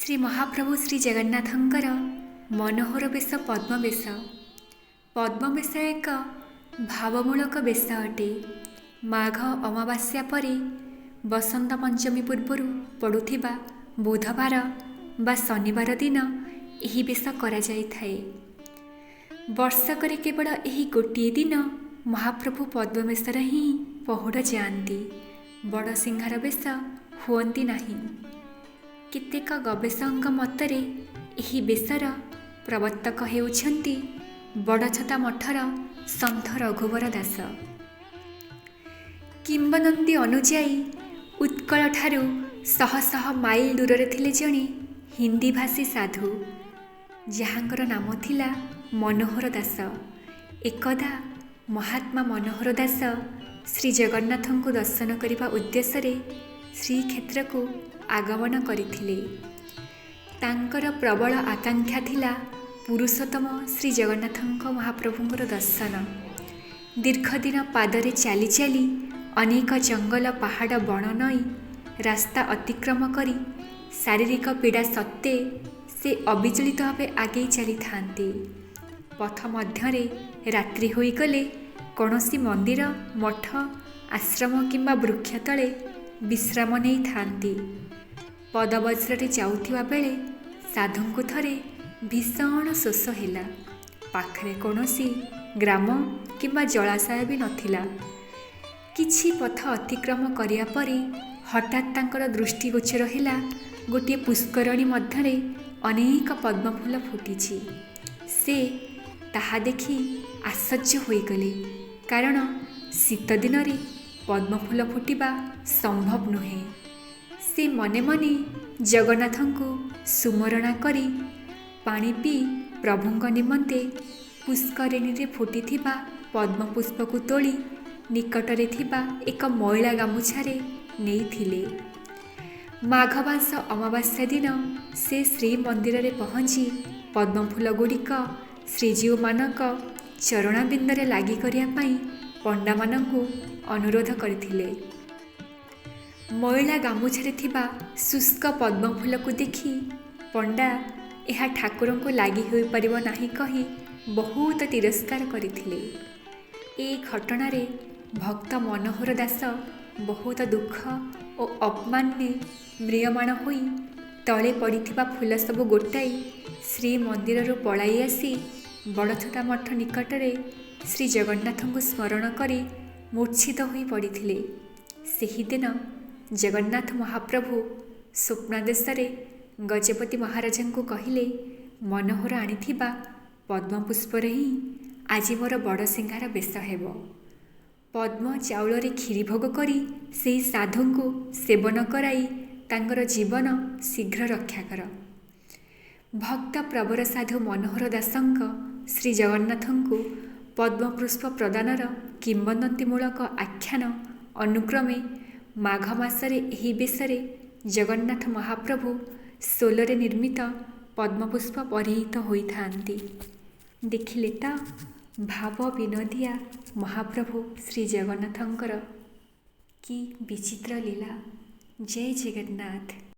श्री महाप्रभु श्री जगन्नाथंकर मनोहर बेश पद्मवेश। पद्मवेश एक भावमूलक बेश अटे। माघ अमावास्या परे बसंत पंचमी पूर्वर पड़ुथिबा बुधवार बा शनिवार दिन एही बेश करा जाइथाए। वर्षकरे केवल एही गोटिए दिन महाप्रभु पद्मवेशर ही पहुड़ जाआंती। बड़ सिंहार बेश हुअंती नाही। केतेक गवेषक मतरे एही बेशर प्रवर्तक हेउछंती बड़छता मठर सन्थ रघुवर दास। किंबदंती अनुजाई उत्कल ठारू शह शह माइल दूर थिले जणे हिंदी भाषी साधु जहाँकर नाम थिला मनोहर दास। एकदा महात्मा मनोहर दास श्री जगन्नाथଙ୍କୁ दर्शन करने उद्देश्य श्रीक्षेत्र को आगमन करथिले। तांकर प्रबल आकांक्षा थिला पुरुषोत्तम श्री जगन्नाथଙ୍କ महाप्रभुଙ୍କର दर्शन। दीर्घ दिन पादरे चली चली अनेक जंगल पहाड़ बण नई रास्ता अतिक्रम करी शारीरिक पीड़ा सत्वे से अविचलित भावे आगे चली थांती। पथ मध्यरे रात्रि होई गले कौनसी मंदिर मठ आश्रम किंबा वृक्ष तले विश्राम नहीं थांती। पदवज्रे जाउथिबा बेले साधुଙ୍କୁ थरे भीषण शोष हैला। पाखरे कौनसी ग्राम किंबा जलाशय भी नथिला। किछि पथ अतिक्रम करिया परे हठात तांकर दृष्टिगोचर हैला गोटे पुष्करणी मध्यरे अनेक पद्मफूल फुटिछि। से ताहा देखि आश्चर्य होइगले, कारण शीत दिन रे पद्मफूल फुटिबा संभव नुहे। से मने मने जगन्नाथଙ୍କୁ सुमरणा करी पानी पी प्रभुंक निमंते पुष्करिणी रे फुटिथिबा पद्मपुष्प को तोली निकटरे थिबा एक मैला गामुछारे नेइथिले। माघ मास अमावास्या दिन से श्री मंदिर रे पहुँची पद्मफूल गुड़िक श्रीजीव मानक चरणाबिंदरे लागी करिया पई पंडा मानकु अनुरोध करथिले। मैला गामुछारे थिबा शुष्क पद्मफूल को देखी पंडा यह ठाकुर को लगी हो पारिबो नाही कही बहुत तिरस्कार करथिले। ए घटना रे भक्त मनोहर दास बहुत दुख और अपमान ने म्रियमाण होई तले पड़िथिबा फूल सब गोटाई श्री मंदिर पलाई आसी बड़छता मठ निकटरे श्री जगन्नाथ को स्मरण करी मूर्छित होई पड़िथिले। सेही दिन जगन्नाथ महाप्रभु स्वप्नादेश गजपति महाराज को कहले, मनोहर आनिथिबा पद्मपुष्पर ही आज मोर बड़ सिंहार बेश हेबो। पद्म चाउल रे खीरी भोग करी सेही साधु को सेवन कराई तांकर जीवन शीघ्र रक्षा कर। भक्त प्रवर साधु मनोहर दासंक श्री जगन्नाथଙ୍କୁ पद्मपुष्प प्रदानर किंबदंतीमूलक आख्यान अनुक्रमे माघ मासरे एही बेशरे जगन्नाथ महाप्रभु सोलरे निर्मित पद्मपुष्प परिहित होइथांती। देखिले तो भाव विनोदिया महाप्रभु श्री जगन्नाथंकर की विचित्र लीला। जय जगन्नाथ।